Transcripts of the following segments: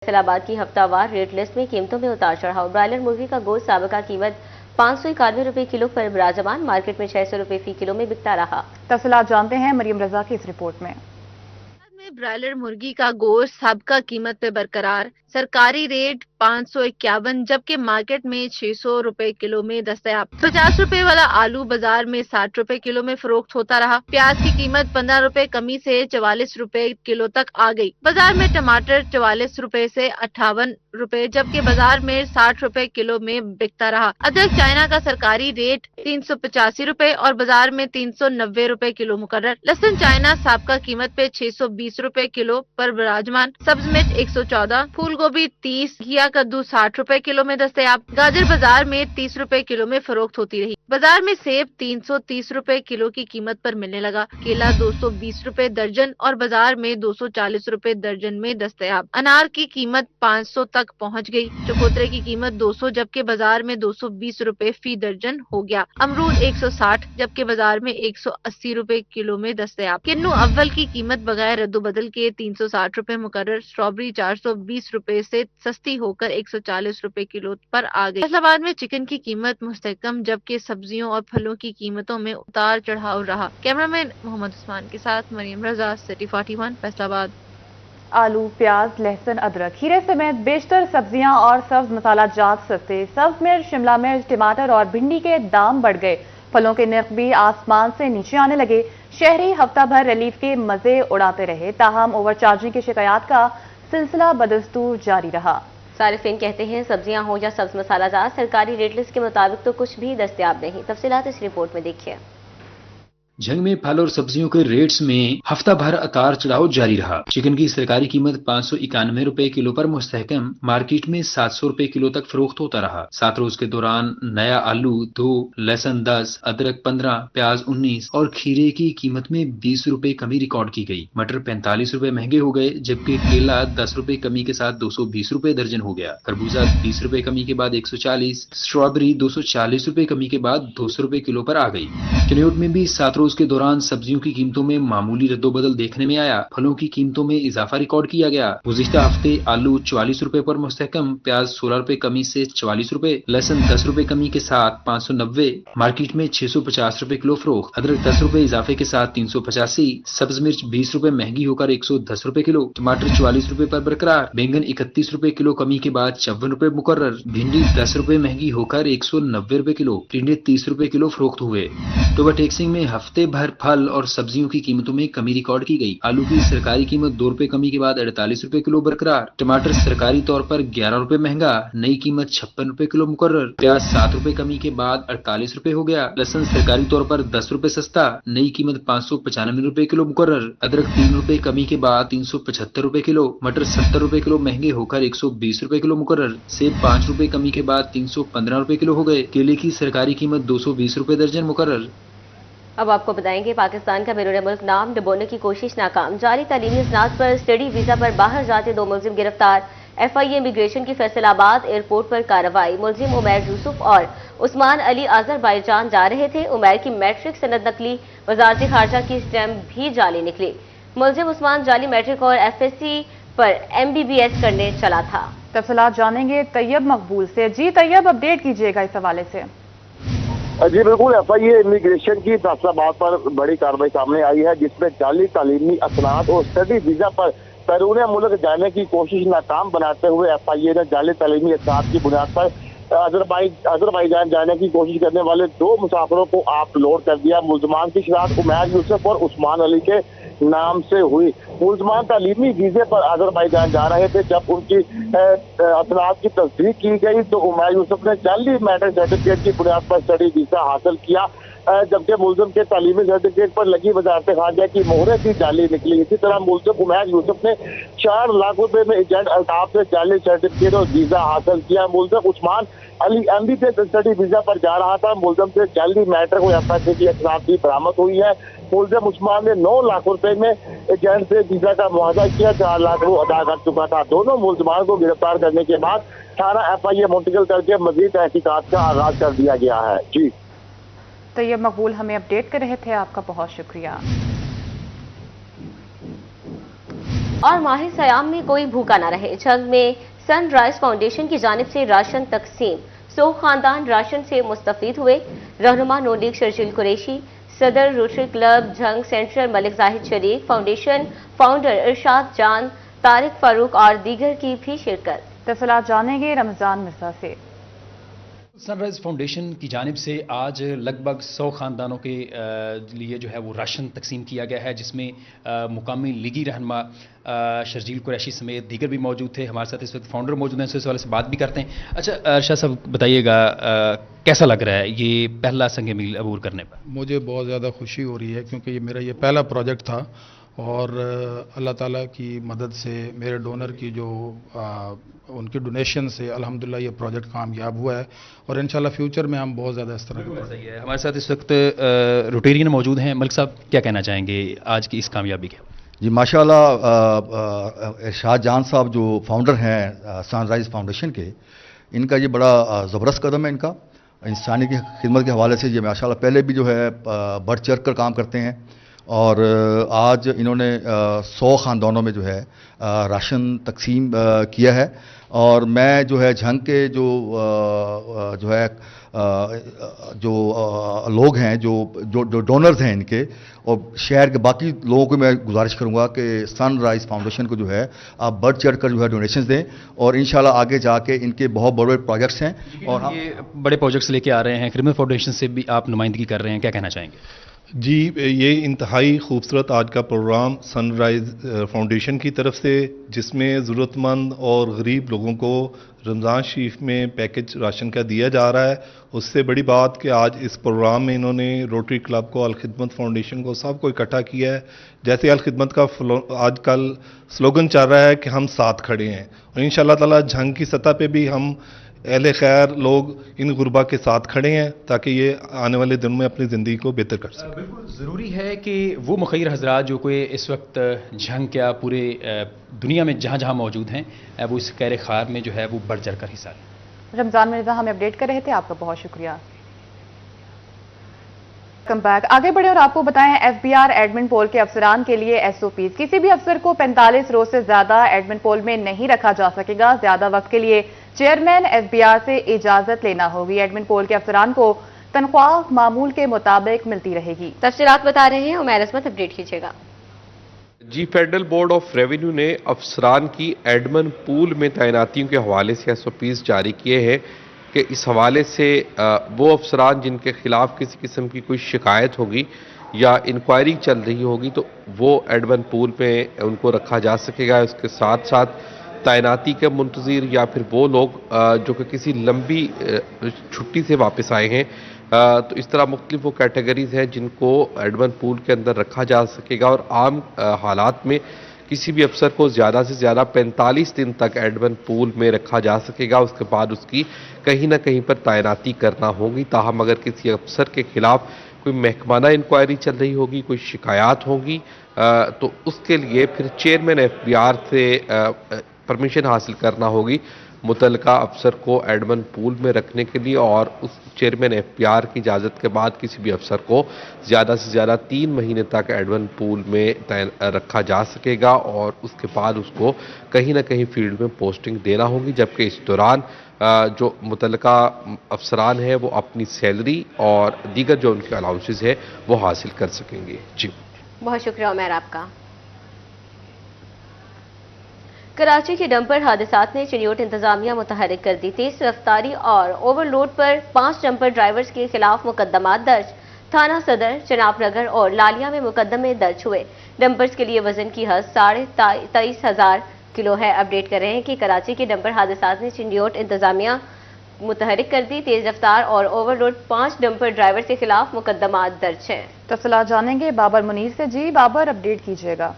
فیصل آباد کی ہفتہ وار ریٹ لسٹ میں قیمتوں میں اتار چڑھاؤ۔ برائلر مرغی کا گوشت سابقہ قیمت 591 روپے کلو پر براجمان، مارکیٹ میں 600 روپے فی کلو میں بکتا رہا۔ تفصیلات جانتے ہیں مریم رضا کی اس رپورٹ میں۔ برائلر مرغی کا گوشت سابقہ قیمت پہ برقرار، سرکاری ریٹ 551 جبکہ مارکیٹ میں 600 روپے کلو میں دستیاب۔ 50 روپے والا آلو بازار میں 60 روپے کلو میں فروخت ہوتا رہا۔ پیاز کی قیمت 15 روپے کمی سے 44 روپے کلو تک آ گئی۔ بازار میں ٹماٹر 44 روپے سے 58 روپے جبکہ بازار میں 60 روپے کلو میں بکتا رہا۔ ادرک چائنا کا سرکاری ریٹ 385 روپے اور بازار میں 390 روپے کلو مقرر۔ لہسن چائنا سابقہ قیمت پہ 620 روپے کلو پر براجمان، سبز مرچ 114، پھول گوبھی 30، گھیا کدو 60 روپے کلو میں دستیاب۔ گاجر بازار میں 30 روپے کلو میں فروخت ہوتی رہی۔ بازار میں سیب 330 روپے کلو کی قیمت پر ملنے لگا۔ کیلا 220 روپے درجن اور بازار میں 240 روپے درجن میں دستیاب۔ انار کی قیمت 500 تک پہنچ گئی۔ چکوترے کی قیمت 200 جبکہ بازار میں 220 روپے فی درجن ہو گیا۔ امرود 160 جبکہ بازار میں 180 روپے کلو میں دستیاب۔ کنو اول کی قیمت بغیر رد و بدل کے 360 روپے مقرر۔ اسٹرابری 420 روپے سے سستی ہو کر 140 روپے کلو پر آ گئی۔ فیصل آباد میں چکن کی قیمت مستحکم جبکہ سبزیوں اور پھلوں کی قیمتوں میں اتار چڑھاؤ رہا۔ کیمرامین محمد عثمان کے ساتھ مریم رضا، سٹی 41، فیصل آباد۔ آلو، پیاز، لہسن، ادرک، کھیرے سمیت بیشتر سبزیاں اور سبز مسالہ جات سستے۔ سبز مرچ، شملہ مرچ، ٹماٹر اور بھنڈی کے دام بڑھ گئے۔ پھلوں کے نرخ بھی آسمان سے نیچے آنے لگے۔ شہری ہفتہ بھر ریلیف کے مزے اڑاتے رہے، تاہم اوور چارجنگ کی شکایات کا سلسلہ بدستور جاری رہا۔ صارفین کہتے ہیں سبزیاں ہوں یا سبز مسالہ جات، سرکاری ریٹ لسٹ کے مطابق تو کچھ بھی دستیاب نہیں۔ تفصیلات اس رپورٹ میں دیکھیے۔ جنگ میں پھل اور سبزیوں کے ریٹس میں ہفتہ بھر اتار چڑھاؤ جاری رہا۔ چکن کی سرکاری قیمت 591 روپے کلو پر مستحکم، مارکیٹ میں 700 روپے کلو تک فروخت ہوتا رہا۔ 7 روز کے دوران نیا آلو 2، لہسن 10، ادرک 15، پیاز 19 اور کھیرے کی قیمت میں 20 روپے کمی ریکارڈ کی گئی۔ مٹر 45 روپے مہنگے ہو گئے جبکہ کیلا 10 روپے کمی کے ساتھ 220 روپے درجن ہو گیا۔ خربوزہ 20 روپے کمی کے بعد 140، اسٹرابری 240 روپے کمی کے بعد 200 روپے کلو پر آ گئی۔ کنیوٹ میں بھی 7 روز کے دوران سبزیوں کی قیمتوں میں معمولی رد و بدل دیکھنے میں آیا۔ پھلوں کی قیمتوں میں اضافہ ریکارڈ کیا گیا۔ گزشتہ ہفتے آلو 44 روپے پر مستحکم، پیاز 16 روپے کمی سے 44 روپے، لہسن 10 روپے کمی کے ساتھ 590، مارکیٹ میں 650 روپے کلو فروخت۔ ادرک 10 روپے اضافے کے ساتھ 385، سبز مرچ 20 روپے مہنگی ہو کر 110 روپے کلو، ٹماٹر 44 روپے پر برقرار، بینگن 31 روپے کلو کمی کے بعد 54 روپے مقرر، بھنڈی 10 روپے مہنگی ہو کر 190 روپے کلو، ٹنڈے 30 روپے کلو فروخت ہوئے۔ اوور ٹیکسنگ میں ہفتے بھر پھل اور سبزیوں کی قیمتوں میں کمی ریکارڈ کی گئی۔ آلو کی سرکاری قیمت 2 روپے کمی کے بعد 48 روپے کلو برقرار، ٹماٹر سرکاری طور پر 11 روپے مہنگا، نئی قیمت 56 روپے کلو مقرر، پیاز 7 روپے کمی کے بعد 48 روپے ہو گیا، لہسن سرکاری طور پر 10 روپے سستا، نئی قیمت 595 روپے کلو مقرر، ادرک 3 روپے کمی کے بعد 375 روپے کلو، مٹر 70 روپے کلو مہنگے ہو کر 120 روپے کلو مقرر، سیب 5 روپے کمی کے بعد 315 روپے کلو ہو گئے، کیلے کی سرکاری قیمت 220 روپے درجن مقرر۔ اب آپ کو بتائیں گے پاکستان کا بیرون ملک نام ڈبونے کی کوشش ناکام، جعلی تعلیمی اسناد پر اسٹڈی ویزا پر باہر جاتے 2 ملزم گرفتار، ایف آئی اے امیگریشن کی فیصل آباد ایئرپورٹ پر کارروائی، ملزم عمیر یوسف اور عثمان علی آذربائیجان جا رہے تھے، عمیر کی میٹرک سند نکلی، وزارت خارجہ کی اسٹیمپ بھی جعلی نکلی، ملزم عثمان جعلی میٹرک اور ایف ایس سی پر ایم بی بی ایس کرنے چلا تھا۔ تفصیلات جانیں گے طیب مقبول سے۔ جی طیب، اپڈیٹ کیجیے گا اس حوالے سے۔ جی بالکل، ایف آئی اے امیگریشن کی فیصل آباد پر بڑی کارروائی سامنے آئی ہے جس میں جعلی تعلیمی اسناد اور اسٹڈی ویزا پر بیرون ملک جانے کی کوشش ناکام بناتے ہوئے ایف آئی اے نے جعلی تعلیمی اسناد کی بنیاد پر آذربائیجان جانے کی کوشش کرنے والے 2 مسافروں کو آف لوڈ کر دیا۔ ملزمان کی شناخت عمیر یوسف اور عثمان علی کے نام سے ہوئی۔ ملزمان تعلیمی ویزے پر آذربائیجان جا رہے تھے، جب ان کی اسناد کی تصدیق کی گئی تو عمیر یوسف نے جعلی میٹرک سرٹیفکیٹ کی بنیاد پر اسٹڈی ویزا حاصل کیا، جبکہ ملزم کے تعلیمی سرٹیفکیٹ پر لگی وزارت خارجہ کی مہریں بھی جعلی نکلی۔ اسی طرح ملزم عمیر یوسف نے 4 لاکھ روپے میں ایجنٹ الطاف سے جعلی سرٹیفکیٹ اور ویزا حاصل کیا۔ ملزم عثمان علی ایم بی سے اسٹڈی ویزا پر جا رہا تھا، ملزم سے جعلی میٹرک اور ایف ایس سی کی اسناد بھی برآمد ہوئی ہے۔ ملزم عثمان نے 9 لاکھ روپے میں ایجنٹ سے ویزا کا معاہدہ کیا، 4 لاکھ وہ ادا کر چکا تھا۔ دونوں ملزمان کو گرفتار کرنے کے بعد تھانہ ایف آئی اے منتقل کر کے مزید تحقیقات کا آغاز کر دیا گیا ہے۔ جی طیب مقبول ہمیں اپڈیٹ کر رہے تھے، آپ کا بہت شکریہ۔ اور माह सयाम में कोई भूखा न रहे। जंग में सनराइज फाउंडेशन की जानिब से राशन तकसीम, 100 खानदान राशन से मुस्तफीद हुए। रहनुमा नून लीग शर्जील कुरैशी, सदर रोटरी क्लब जंग सेंट्रल मलिक जाहिद शरीक, फाउंडेशन फाउंडर इरशाद जान, तारिक फारूक और दीगर की भी शिरकत। तफसीलात जानेंगे रमजान मिर्जा से। सनराइज फाउंडेशन की जानिब से आज लगभग 100 ख़ानदानों के लिए जो है वो राशन तकसीम किया गया है, जिसमें मुकामी लीगी रहनुमा शर्जील कुरैशी समेत दीगर भी मौजूद थे। हमारे साथ इस वक्त फाउंडर मौजूद हैं, इस वाले से बात भी करते हैं। अच्छा शाह साहब, बताइएगा कैसा लग रहा है ये पहला संग मील अबूर करने पर? मुझे बहुत ज़्यादा खुशी हो रही है क्योंकि ये मेरा पहला प्रोजेक्ट था और अल्लाह ताला की मदद से, मेरे डोनर की जो उनकी डोनेशन से अल्हम्दुलिल्लाह ये प्रोजेक्ट कामयाब हुआ है और इंशाल्लाह फ्यूचर में हम बहुत ज़्यादा इस तरह के सही है। हमारे साथ इस वक्त रोटेरियन मौजूद हैं। मलिक साहब, क्या कहना चाहेंगे आज की इस कामयाबी के? जी माशाल्लाह, इरशाद जान साहब जो फाउंडर हैं सनराइज फाउंडेशन के, इनका ये बड़ा ज़बरदस्त कदम है। इनका इंसानी की खिदमत के हवाले से ये माशाल्लाह पहले भी जो है बढ़ चढ़ कर काम करते हैं और आज इन्होंने 100 ख़ानदानों में जो है राशन तकसीम किया है। और मैं जो है झंग के जो है जो लोग हैं, जो डोनर्स हैं इनके, और शहर के बाकी लोगों को मैं गुजारिश करूंगा कि सनराइज फाउंडेशन को जो है आप बढ़ चढ़ कर जो है डोनेशंस दें और इंशाल्लाह आगे जाके इनके बहुत बड़े प्रोजेक्ट्स हैं। और हम ये बड़े प्रोजेक्ट्स लेके आ रहे हैं, खिदमत फाउंडेशन से भी आप नुमाइंदगी कर रहे हैं, क्या कहना चाहेंगे? जी, ये इंतहाई खूबसूरत आज का प्रोग्राम सनराइज फाउंडेशन की तरफ से, जिसमें ज़रूरतमंद और गरीब लोगों को रमज़ान शरीफ में पैकेज राशन का दिया जा रहा है। उससे बड़ी बात कि आज इस प्रोग्राम में इन्होंने रोटरी क्लब को, अल खिदमत फाउंडेशन को, सबको इकट्ठा किया है। जैसे अल खिदमत का आजकल स्लोगन चल रहा है कि हम साथ खड़े हैं, और इंशाअल्लाह ताला झंग की सतह पे भी हम अहले खैर लोग इन गुरबा के साथ खड़े हैं ताकि ये आने वाले दिनों में अपनी ज़िंदगी को बेहतर कर सकें। बिल्कुल ज़रूरी है कि वो मुखैर हजरात जो कोई इस वक्त झंग क्या पूरे दुनिया में जहाँ जहाँ मौजूद हैं, वो इस खैर खार में जो है वो बढ़ चढ़ कर हिस्सा लें। रमजान मिर्जा हमें अपडेट कर रहे थे, आपका बहुत शुक्रिया। Welcome back. आगे बढ़े और आपको बताएं एफबीआर एडमिन पोल के अफसरान के लिए एसओपीज। किसी भी अफसर को 45 रोज से ज्यादा एडमिन पोल में नहीं रखा जा सकेगा। ज्यादा वक्त के लिए चेयरमैन एफबीआर से इजाजत लेना होगी। एडमिन पोल के अफसरान को तनख्वाह मामूल के मुताबिक मिलती रहेगी। तफसीलात बता रहे हैं उमैर असमत, अपडेट कीजिएगा। जी, फेडरल बोर्ड ऑफ रेवेन्यू ने अफसरान की एडमिन पूल में तैनातियों के हवाले से एसओपीज जारी किए हैं कि इस हवाले से वो अफसरान जिनके खिलाफ किसी किस्म की कोई शिकायत होगी या इंक्वायरी चल रही होगी तो वो एडमिन पूल में उनको रखा जा सकेगा। उसके साथ साथ तैनाती के मुंतज़िर या फिर वो लोग जो कि किसी लंबी छुट्टी से वापस आए हैं, तो इस तरह मुख्तलिफ वो कैटेगरीज हैं जिनको एडमिन पूल के अंदर रखा जा सकेगा। और आम हालात में किसी भी अफसर को ज़्यादा से ज़्यादा 45 दिन तक एडमिन पूल में रखा जा सकेगा। उसके बाद उसकी कहीं ना कहीं पर तैनाती करना होगी। ताहम अगर किसी अफसर के खिलाफ कोई महकमाना इंक्वायरी चल रही होगी, कोई शिकायत होगी, तो उसके लिए फिर चेयरमैन एफबीआर से परमिशन हासिल करना होगी मुतलका अफसर को एडमिन पूल में रखने के लिए। और उस चेयरमैन एफबीआर की इजाज़त के बाद किसी भी अफसर को ज़्यादा से ज़्यादा 3 महीने तक एडमिन पूल में रखा जा सकेगा और उसके बाद उसको कहीं ना कहीं फील्ड में पोस्टिंग देना होगी। जबकि इस दौरान जो मुतलका अफसरान है वो अपनी सैलरी और दीगर जो उनके अलाउंसेस है वो हासिल कर सकेंगे। जी, बहुत शुक्रिया उमैर आपका। कराची के डंपर हादसात ने चिन्योट इंतजामिया मुतहरिक कर दी। तेज रफ्तारी और ओवरलोड पर 5 डंपर ड्राइवर्स के खिलाफ मुकदमात दर्ज। थाना सदर, चनाब नगर और लालिया में मुकदमे दर्ज हुए। डंपर्स के लिए वजन की हद 23,500 किलो है। अपडेट कर रहे हैं कि कराची के डंपर हादसात ने चिन्योट इंतजामिया मुतहरिक कर दी। तेज रफ्तार और ओवरलोड 5 डंपर ड्राइवर के खिलाफ मुकदमात दर्ज हैं। तफसीलात जानेंगे बाबर मुनीर से। जी बाबर, अपडेट कीजिएगा।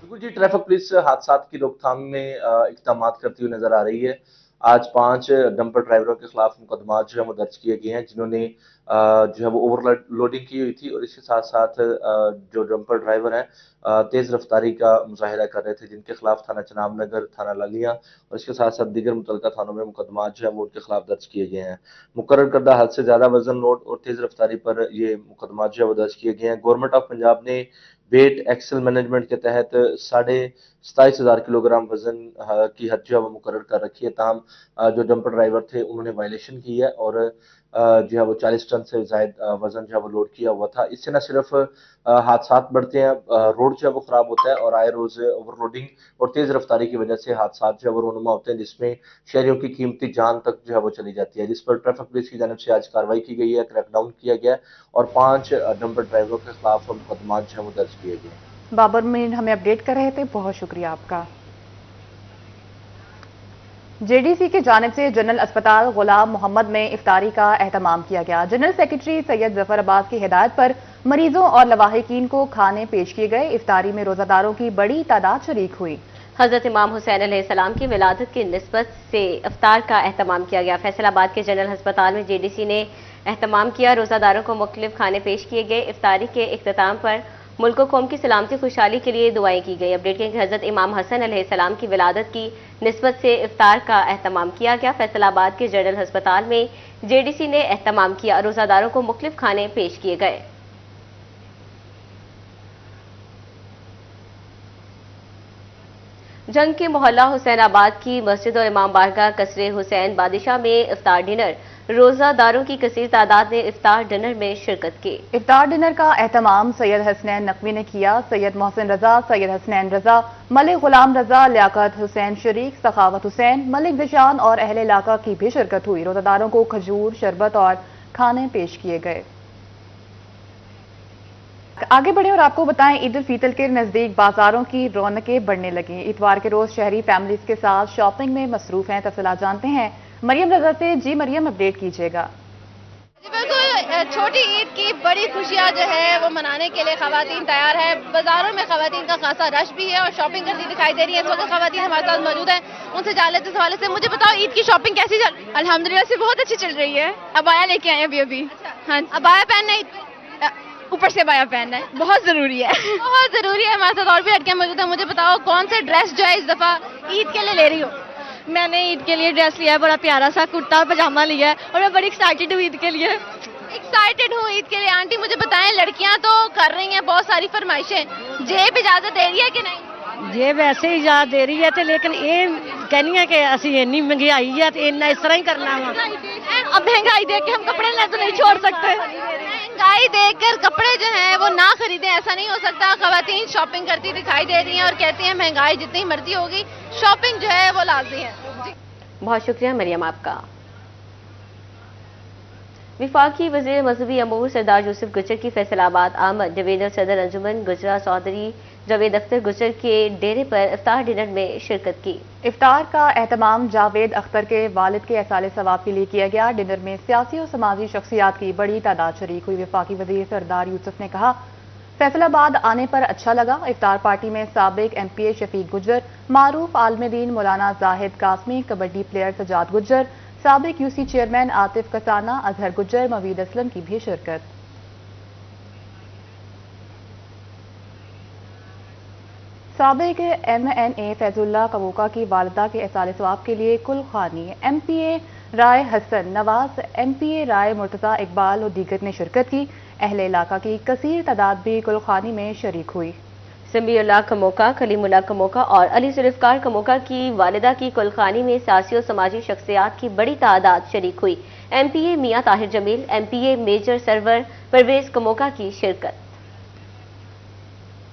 बिल्कुल जी, ट्रैफिक पुलिस हादसात की रोकथाम में इक़दाम करती हुई नजर आ रही है। आज 5 डंपर ड्राइवरों के खिलाफ मुकदमा जो है वो दर्ज किए गए हैं, जिन्होंने जो है वो ओवरलोडिंग की हुई थी और इसके साथ साथ जो डंपर ड्राइवर हैं तेज रफ्तारी का मुजाहिरा कर रहे थे, जिनके खिलाफ थाना चनाब नगर, थाना लालिया और इसके साथ साथ दीगर मुतलका थानों में मुकदमा जो है वो उनके खिलाफ दर्ज किए गए हैं। मुकर्रर करदा हद से ज्यादा वजन लोड और तेज रफ्तारी पर ये मुकदमा जो है वो दर्ज किए गए हैं। गवर्नमेंट ऑफ पंजाब ने वेट एक्सेल मैनेजमेंट के तहत 27,500 किलोग्राम वजन की हद जो है वो मुकर्रर कर रखी है। ताहम जो डंपर ड्राइवर थे उन्होंने वायलेशन की है और जो है वो 40 टन से ज्यादा वजन जो है वो लोड किया हुआ था। इससे न सिर्फ हादसात बढ़ते हैं, रोड जो है वो खराब होता है और आए रोज ओवरलोडिंग और तेज रफ्तारी की वजह से हादसात जो है वो रोनुमा होते हैं, जिसमें शहरियों की कीमती जान तक जो है वो चली जाती है, जिस पर ट्रैफिक पुलिस की जानिब से आज कार्रवाई की गई है, क्रैकडाउन किया गया और 5 डंपर ड्राइवरों के खिलाफ मुकदमा जो है वो दर्ज किए गए। बाबर मीर हमें अपडेट कर रहे थे, बहुत शुक्रिया आपका। जेडीसी की जानिब से जनरल अस्पताल गुलाम मोहम्मद में इफ्तारी का एहतमाम किया गया। जनरल सेक्रेटरी सैयद जफर अब्बास की हिदायत पर मरीजों और लवाहिकीन को खाने पेश किए गए। इफ्तारी में रोजादारों की बड़ी तादाद शरीक हुई। हजरत इमाम हुसैन अलैहिस्सलाम की विलादत की निस्बत से इफ्तार का एहतमाम किया गया। फैसलाबाद के जनरल अस्पताल में जेडीसी ने एहतमाम किया। रोजादारों को मुख्तलिफ खाने पेश किए गए। इफ्तारी के इख्तिताम पर मुल्क व कौम की सलामती खुशहाली के लिए दुआएं की गई। अपडेट करें कि हजरत इमाम हसन अलैहिस्सलाम की विलादत की निस्बत से इफ्तार का एहतमाम किया गया। फैसलाबाद के जनरल अस्पताल में जेडीसी ने एहतमाम किया। रोजादारों को मुख्तलिफ खाने पेश किए गए। जंग के मोहल्ला हुसैनाबाद की मस्जिद और इमाम बारगाह कसरे हुसैन बादशाह में इफ्तार डिनर। रोजादारों की कसीर तादाद ने इफ्तार डिनर में शिरकत की। इफ्तार डिनर का एहतमाम सैयद हसनैन नकवी ने किया। सैयद मोहसिन रजा, सैयद हसनैन रजा, मलिक गुलाम रजा, लियाकत हुसैन शरीक, सखावत हुसैन, मलिक दिशान और अहले इलाका की भी शिरकत हुई। रोजादारों को खजूर, शरबत और खाने पेश किए गए। आगे बढ़े और आपको बताएं, ईद उल फितर के नजदीक बाजारों की रौनकें बढ़ने लगी। इतवार के रोज शहरी फैमिलीज के साथ शॉपिंग में मसरूफ हैं। तफसीलात जानते हैं मरियम रजा से। जी मरियम, अपडेट कीजिएगा। बिल्कुल, छोटी ईद की बड़ी खुशियां जो है वो मनाने के लिए खवातीन तैयार है। बाजारों में खवातीन का खासा रश भी है और शॉपिंग करती दिखाई दे रही है। इस वक्त खवातीन हमारे साथ मौजूद है, उनसे जान लेते इस हवाले से। मुझे बताओ, ईद की शॉपिंग कैसी चल? अल्हम्दुलिल्लाह से बहुत अच्छी चल रही है। अबाया लेके आए अभी। हाँ, अबाया पहनना ऊपर से अबाया पहनना है, बहुत जरूरी है। बहुत जरूरी है। हमारे साथ और भी लड़कियां मौजूद है। मुझे बताओ, कौन से ड्रेस जो है इस दफा ईद के लिए ले रही हो? मैंने ईद के लिए ड्रेस लिया है, बड़ा प्यारा सा कुर्ता और पजामा लिया है और मैं बड़ी एक्साइटेड हूँ ईद के लिए। एक्साइटेड हूँ ईद के लिए। आंटी मुझे बताएं, लड़कियां तो कर रही हैं बहुत सारी फरमाइशें, जेब इजाजत दे रही है कि नहीं? ਜੇ ਵੈਸੇ ਹੀ ਇਜਾਜ਼ਤ ਦੇ ਰਹੀ ਹੈ ਤੇ ਲੇਕਿਨ ਇਹ कहनी है कि ਅਸੀਂ ਇੰਨੀ ਮਹਿੰਗਾਈ ਹੈ ਤੇ ਇੰਨਾ ਇਸ ਤਰ੍ਹਾਂ ਹੀ करना ਵਾ। अब महंगाई देख के हम कपड़े लेना तो नहीं छोड़ सकते। महंगाई देखकर कपड़े जो हैं वो ना खरीदें, ऐसा नहीं हो सकता। खवातीन शॉपिंग करती दिखाई दे रही हैं और कहती हैं महंगाई जितनी मर्जी होगी, शॉपिंग जो है वो लाजमी है। बहुत शुक्रिया मरियम आपका। विफाकी वज़ीर मजहबी अमूर सरदार यूसुफ गुजर की फैसलाबाद आमद। डिवीजनल सदर अंजुमन गुजरा चौधरी जावेद अख्तर गुजर के डेरे पर इफ्तार डिनर में शिरकत की। इफ्तार का एहतमाम जावेद अख्तर के वालिद के एहसाले सवाब के लिए किया गया। डिनर में सियासी और समाजी शख्सियात की बड़ी तादाद शरीक हुई। वफाकी वज़ीर सरदार यूसुफ ने कहा, फैसलाबाद आने पर अच्छा लगा। इफ्तार पार्टी में साबिक MPA शफीक गुजर, मारूफ आलम दीन मौलाना जाहिद कासमी, कबड्डी प्लेयर सजाद गुजर, साबिक UC चेयरमैन आतिफ कसाना, अजहर गुजर, मवीद असलम की भी शिरकत। साबिक MNA फैजुल्ला कबूका की वालिदा के एहसाले सवाब के लिए कुलखानी MPA राय हसन, नवाज MPA राय मुर्तजा इकबाल और दीगर ने शिरकत की। अहले इलाका की कसीर तादाद भी कुलखानी में शरीक हुई। समीउल्लाह कमोका, कलीमुल्लाह कमोका और अली जुल्फकार कमोका की वालिदा की कुलखानी में सियासी और समाजी शख्सियात की बड़ी तादाद शरीक हुई। MPA Mian Tahir Jamil, MPA major Sarwar Pervaiz Kamoka की शिरकत।